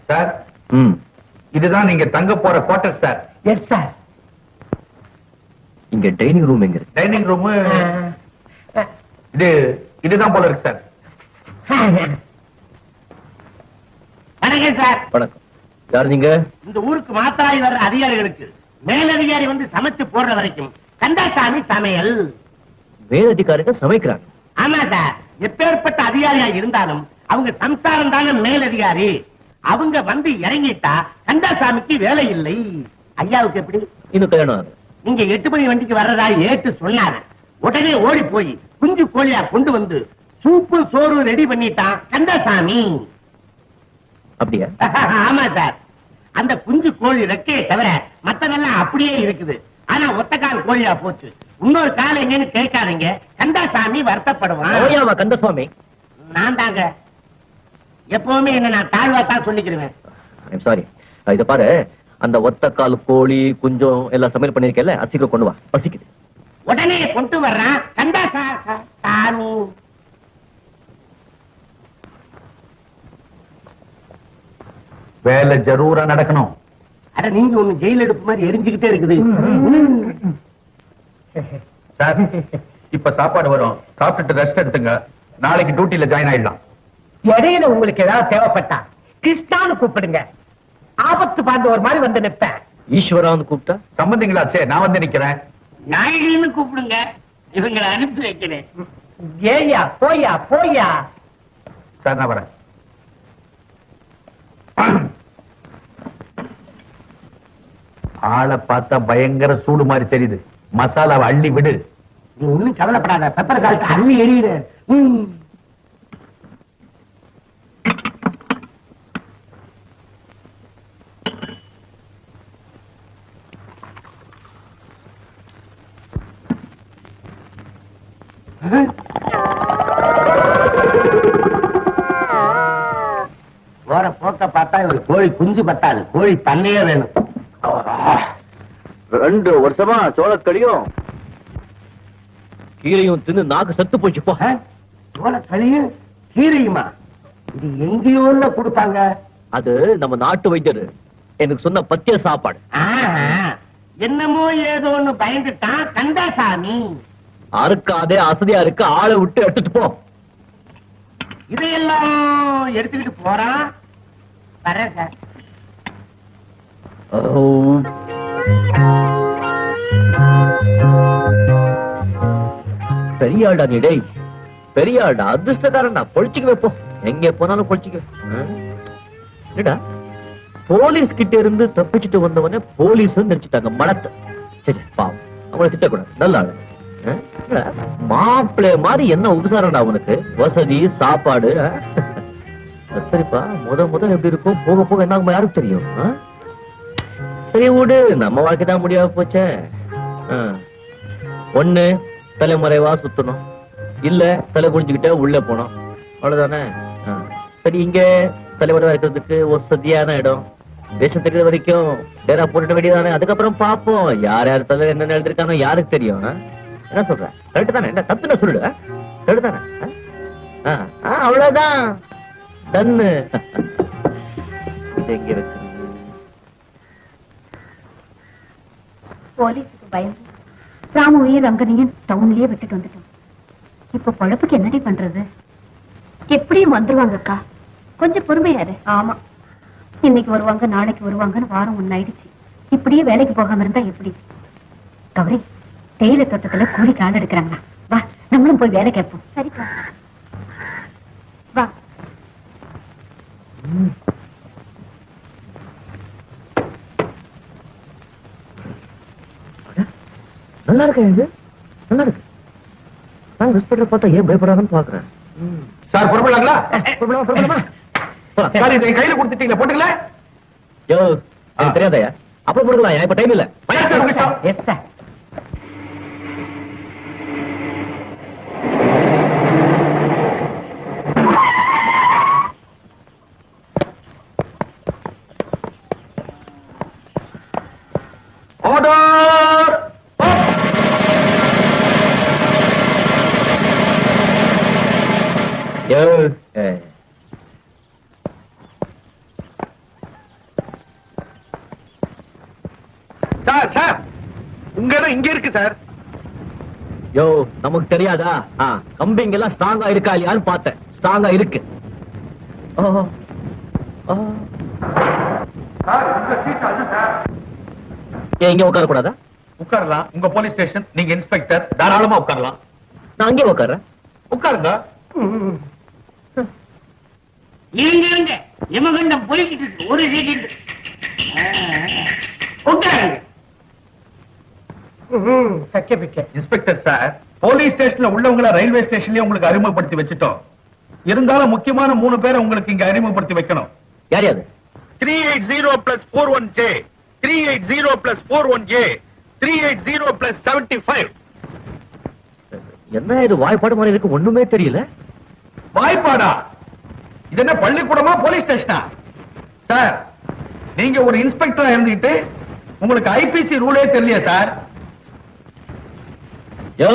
Sir இதுதான் நீங்க தங்க போற குவார்டர் சார். Yes sir. இங்க டைனிங் ரூம் எங்க இருக்கு? டைனிங் ரூம் இதுதான் போல இருக்கு சார். வணக்கம் சார். வணக்கம். யார் நீங்க? இந்த ஊருக்கு மாத்திராய் வர்ற அதிகாரிகளுக்கு மேலதிகாரி வந்து சமைச்சு போடுற வரைக்கும் கந்தாசாமி சமையல். மேலதிகாரிங்க சமைக்கிறாங்க? ஆமா சார். எப்பேற்பட்ட அதிகாரியா இருந்தாலும் அவங்க சம்சாரம் தானே மேலதிகாரி. அவங்க வந்து இறங்கிட்டா கந்தாசாமிக்கு வேலை இல்லை. ஐயாவுக்கு எப்படி? இன்னும் கல்யாணம் ஆகுது. நீங்க 8 மணி வண்டிக்கு வர்றதா ஏட்டு சொன்னாரு. உடனே ஓடி போய் குஞ்சு கோழியா கொண்டு வந்து சூப்பு சோறு ரெடி பண்ணிட்டான் கந்தாசாமி. அப்படியா? ஆமா சார். அந்த குஞ்சு கோழி ரெக்கையை தவிர மத்ததெல்லாம் அப்படியே இருக்குது. ஆனா ஒத்த கால் கோழியா போச்சு. இன்னொரு கால் எங்கன்னு கேட்காதீங்க, கந்தாசாமி வருத்தப்படுவான். கந்தசுவாமி நான் தாங்க. எப்பவுமே என்ன நான் தாழ்வா தான் சொல்லிக்கிறேன். சாரி. இத பாரு, அந்த ஒத்த கால் கோழி குஞ்சம் எல்லாம் சமையல் பண்ணிருக்கல, அசிக்க கொண்டு வா, பசிக்குது. உடனே கொண்டு வர்றான் கந்தாசாமி. வேலை ஜரூரா நடக்கணும். அட நீங்க ஒண்ணு ஜெயில் எடுப்பு மாதிரி எரிஞ்சுக்கிட்டே இருக்குது சார். இப்ப சாப்பாடு வரும், சாப்பிட்டுட்டு ரெஸ்ட் எடுத்துங்க. நாளைக்கு டியூட்டில ஜாயின் ஆயிடலாம். இடையில உங்களுக்கு ஏதாவது தேவைப்பட்டா கிருஷ்ணான்னு கூப்பிடுங்க. ஆபத்து பாந்து ஒரு மாதிரி வந்து நிப்பேன். ஈஸ்வரான்னு கூப்பிட்டா சம்பந்திங்களாச்சே, நான் வந்து நிக்கிறேன். நாயகின்னு கூப்பிடுங்க, இவங்களை அனுப்பி வைக்கிறேன். ஏயா போயா போயா. சார் நான் வரேன். ஆளை பார்த்தா பயங்கர சூடு மாதிரி தெரியுது. மசாலாவை அள்ளி விடு. நீ ஒண்ணும் கவலைப்படாத, பெப்பர் சால்ட் அள்ளி எறியுது. போற போக்க பார்த்தா இவர் கோழி குஞ்சு பத்தாது, கோழி பண்ணையே வேணும். 2 வருஷமா சோளக்கடியும் கீரையும் தின்னு நாக்கு சத்து போச்சு. போ. சோளக்களியும் கீரையுமா? இது எங்கேயோ கொடுப்பாங்க. அது நம்ம நாட்டு வைத்தியர் எனக்கு சொன்ன பத்திய சாப்பாடு. என்னமோ ஏதோன்னு பயந்துட்டான் கந்தாசாமி. அறுக்காதே, அசதியா இருக்கு, ஆளை விட்டு எடுத்துட்டு போ. இதையெல்லாம் எடுத்துக்கிட்டு போறான். வரேன் சார். பெரியாடா நீ, டேய் பெரியாடா, அதிர்ஷ்டக்காரன். பொழிச்சுக்கு வைப்போம், எங்க போனாலும் பொழிச்சுக்க. போலீஸ் கிட்ட இருந்து தப்பிச்சுட்டு வந்தவனே போலீஸ் நினைச்சிட்டாங்க மனத்தை. சரி பாவம், அவங்களை திட்டக்கூடாது. நல்ல ஆளு மாப்பிள்ளை மாதிரி என்ன உபசாரம்டா உனக்கு? வசதி சாப்பாடு. சரிப்பா, முதல் எப்படி இருக்கும், போக போக என்ன யாருக்கு தெரியும்? சரி விடு, நம்ம வாழ்க்கை தான் முடியாம போச்சே. ஒண்ணு தலைமறைவா சுத்தணும், இல்ல தலை குடிஞ்சுக்கிட்ட உள்ள போனோம், அவ்வளவுதானே. சரி, இங்க தலைமறைவா இருக்கிறதுக்கு வசதியான இடம், தேசம் தெரிகிற வரைக்கும் டேரா போட்டுட வேண்டியதானே. அதுக்கப்புறம் பாப்போம் யார் யார் தலை என்ன எழுதிருக்கானோ யாருக்கு தெரியும். என்ன சொல்ற? கரெக்ட் தானே? என்ன தப்புன்னு சொல்லு. கரெக்ட் தானே? அவ்வளவுதான். தன்னு எங்க இருக்கு? போலீஸுக்கு பயந்து ராமுவையும் ரங்கனையும் டவுன்லயே விட்டுட்டு வந்துட்டோம். இப்ப பொழப்புக்கு என்னடி பண்றது? எப்படியும் வந்துருவாங்க அக்கா, கொஞ்சம் பொறுமையாரு. ஆமா, இன்னைக்கு வருவாங்க நாளைக்கு வருவாங்கன்னு வாரம் ஒன்னாயிடுச்சு. இப்படியே வேலைக்கு போகாம இருந்தா எப்படி? கௌரி, தேயிலை தோட்டத்துல கூலி கால் எடுக்கிறாங்க. வா, நம்மளும் போய் வேலை கேட்போம். சரிக்கா, வா. நல்லா இருக்கு, இது நல்லா இருக்கு. நான் ஹாஸ்பிட்டல் பார்த்தா ஏன் பயப்படாதுன்னு பாக்குறேன். சார் புறப்படலாங்களா? சார் இதை கையில கொடுத்துட்டீங்களா? போட்டுங்களா? யோ, எனக்கு தெரியாதயா. அப்புறம் போடுக்கலாம், இப்ப டைம் இல்ல. Yes sir. ஆர்டர்! யோ, சார் உங்க இடம் இங்க இருக்கு சார். யோ நமக்கு தெரியாதா? கம்பிங்க எல்லாம் ஸ்ட்ராங்கா இருக்கா இல்லையான்னு பார்த்தேன். ஸ்ட்ராங்கா இருக்கு. ஓ, ஓ. ஏன் இங்க உட்கார கூடாதா? உட்காரலாம். உங்க போலீஸ் ஸ்டேஷன், நீங்க இன்ஸ்பெக்டர், தாராளமா உட்காரலாம். நான் அங்கே உட்கார்றேன். உட்காருங்க. இருங்க எமகண்டம் போய்கிட்டு இருக்கு. ஒரு செகண்ட் உட்காருங்க. இன்ஸ்பெக்டர் சார், போலீஸ் ஸ்டேஷன்ல உள்ளவங்கள ரயில்வே ஸ்டேஷன்லயே உங்களுக்கு அறிமுகப்படுத்தி வச்சுட்டோம். இருந்தாலும் முக்கியமான 3 பேரை உங்களுக்கு இங்க அறிமுகப்படுத்தி வைக்கணும். யார் யாரு? 380 plus 41J, 380 plus 41A, 380 plus 75. என்ன இது வாய்ப்பாடு மாதிரி இருக்கு? ஒண்ணுமே தெரியல. வாய்ப்பாடா? இது என்ன பள்ளிக்கூடமா போலீஸ் ஸ்டேஷனா? சார், நீங்க ஒரு இன்ஸ்பெக்டரா இருந்துகிட்டு உங்களுக்கு ஐபிசி ரூலே தெரியலையா சார்? யோ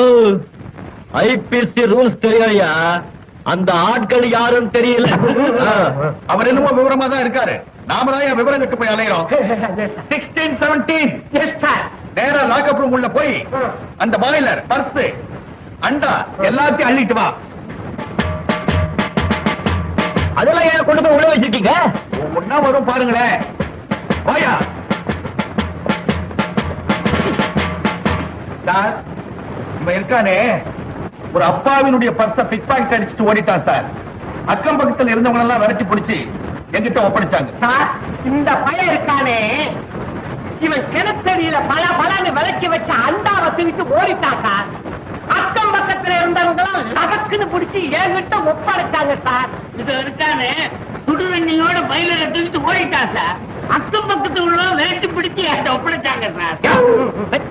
ஐபிசி ரூல்ஸ் தெரியலையா? அந்த ஆட்கள் யாரும் தெரியல. அவர் என்னமோ விவரமா தான் இருக்காரு. நாம தான் என் விவரம் கட்டு போய் அலையிறோம். 1617 நேரா லாக்அப் ரூம் உள்ள போய் அந்த பாய்லர், பர்ஸ், அண்டா எல்லாத்தையும் அள்ளிட்டு வா. அதெல்லாம் ஏன் கொண்டு போய் உள்ள வச்சிருக்கீங்க? ஒன்னா வரும் பாருங்களேன். போயா சார், இவன் இருக்கானே ஒரு அப்பாவினுடைய பர்ஸ பிக் பாக்கெட் அடிச்சுட்டு ஓடிட்டான் சார். அக்கம் பக்கத்துல இருந்தவங்க எல்லாம் விரட்டி பிடிச்சி என்கிட்ட ஒப்படைச்சாங்க. சார், இந்த பையன் இருக்கானே, இவன் கிணத்தடியில பலன்னு விளக்கி வச்ச அண்டாவை தூக்கிட்டு ஓடிட்டான் சார். அக்கம் பக்கத்துல இருந்தவங்களும் லபக்குன்னு பிடிச்சி என்கிட்ட ஒப்படைச்சாங்க சார். இது இருக்கானே சுடுதண்ணியோட பயில தூக்கிட்டு ஓடிட்டான் சார். அக்கம் பக்கத்துல உள்ள விரட்டி பிடிச்சி என்கிட்ட ஒப்படைச்சாங்க சார்.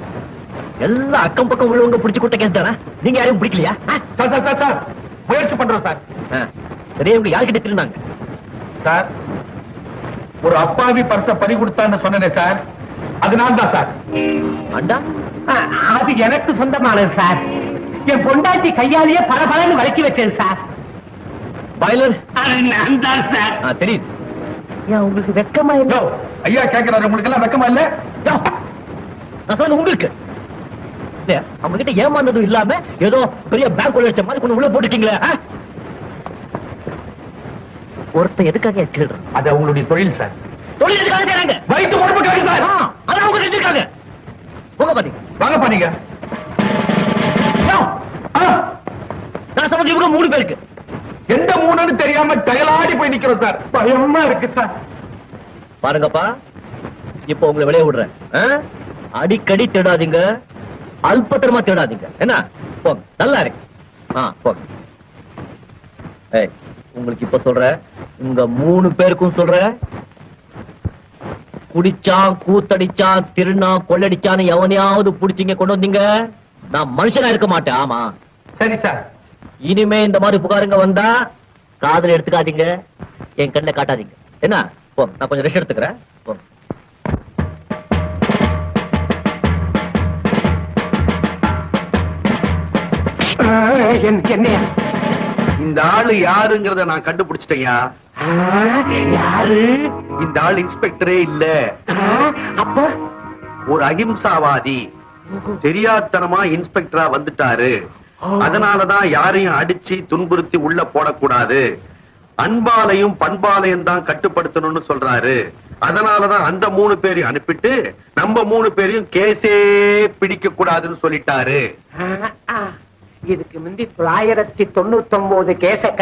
எல்லாம் அக்கம் பக்கம் உள்ளவங்க பிடிச்சு கூட்ட கேஸ் தானே? நீங்க யாரையும் பிடிக்கலையா? சார் சார் சார் சார், முயற்சி பண்றோம் சார். பெரியவங்க யார்கிட்ட திருந்தாங்க சார்? ஒரு அப்பாவி பர்ஸ பறி கொடுத்தான்னு சொன்னேனே சார், அது நான் தான் சார். அண்டா அது எனக்கு சொந்தமானது சார். என் பொண்டாட்டி கையாலேயே பலன்னு விளக்கி வச்சேன் சார். பாய்லர் நான் தான் சார். தெரியுது. ஏன் உங்களுக்கு வெக்கமா இல்ல? யோ, ஐயா கேக்குறாரு, உங்களுக்கு எல்லாம் வெக்கமா இல்ல? யோ, நான் சொல்ல உங்களுக்கு அவங்க கிட்ட ஏமாந்ததும் இல்லாம ஏதோ பெரிய பேங்க் உள்ள மாதிரி கொண்டு உள்ள போட்டுட்டீங்களே. ஒருத்தர் எதுக்காக திருடுறான்? அது அவங்களுடைய தொழில் சார். தொழில் எதுக்காக செய்றாங்க? வயிற்று உடம்புக்காக சார். அதான் அவங்க செஞ்சிருக்காங்க. போங்க பாத்தீங்க. வாங்க பண்ணீங்க. நான் சொன்னது இவங்க 3 பேருக்கு. எந்த 3ன்னு தெரியாம தயலாடி போய் நிக்கிறோம் சார். பயமா இருக்கு சார். பாருங்கப்பா, இப்ப உங்களை வெளியே விடுறேன். அடிக்கடி தேடாதீங்க, அல்பத்திரமா தேடாதீங்க. என்ன? போங்க, நல்லா இருக்கு. போங்க. உங்களுக்கு இப்ப சொல்றேன், உங்க 3 பேருக்கும் சொல்றேன், குடிச்சான், கூத்தடிச்சான், திருநா, கொள்ளடிச்சான்னு எவனையாவது புடிச்சீங்க கொண்டு வந்தீங்க, நான் மனுஷனா இருக்க மாட்டேன். ஆமா சரி சார். இனிமே இந்த மாதிரி புகாருங்க வந்தா காதுல எடுத்துக்காதீங்க, என் கண்ணில் காட்டாதீங்க. என்ன? போ, நான் கொஞ்சம் ரெஸ்ட் எடுத்துக்கிறேன். போ. என்ன இந்த ஆளு யாருங்கிறத நான் கண்டுபிடிச்சிட்டேயா. யாரு? இந்த ஆள் இன்ஸ்பெக்டரே இல்ல. அப்ப ஒரு அகிம்சாவாதி. தெரியாதனமா இன்ஸ்பெக்டரா வந்துட்டாரு. அதனாலதான் யாரையும் அடிச்சு துன்புறுத்தி உள்ள போடக்கூடாது, அன்பாலையும் பண்பாலையும் தான் கட்டுப்படுத்தணும்னு சொல்றாரு. அதனாலதான் அந்த 3 பேரையும் அனுப்பிட்டு நம்ம 3 பேரையும் கேஸே பிடிக்க கூடாதுன்னு சொல்லிட்டாரு. இதுக்கு முந்தி 999 கேஸ